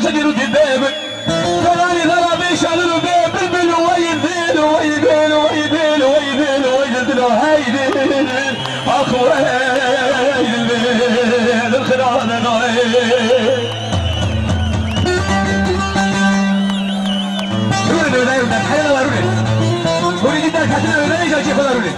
شدير الدباب فلاني ضرب شادر الباب بالبل ويدين ويدين ويدين ويدين ويدين ويدين اخوي البيل الخران غايب روني ولا روني حيلا وروني روني جدا كاتنا ولا ايش اشي خلا روني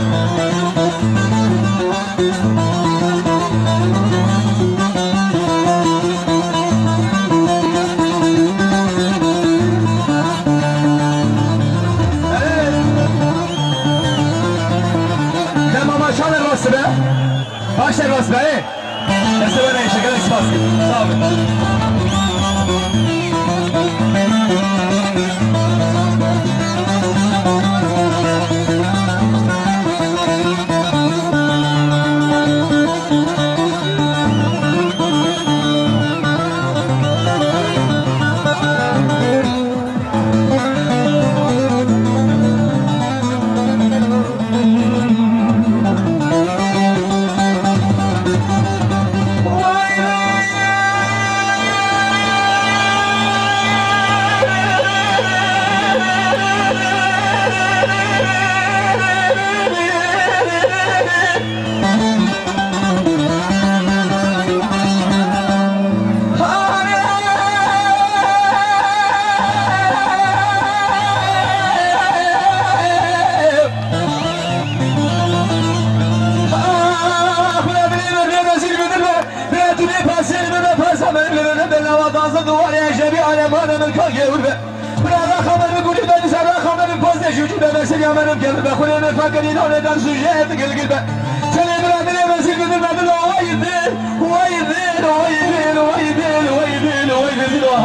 Başla Ross be! Esse vai nem chegar nesse passo. Salve!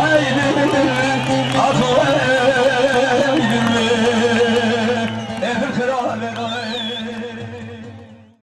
ويدين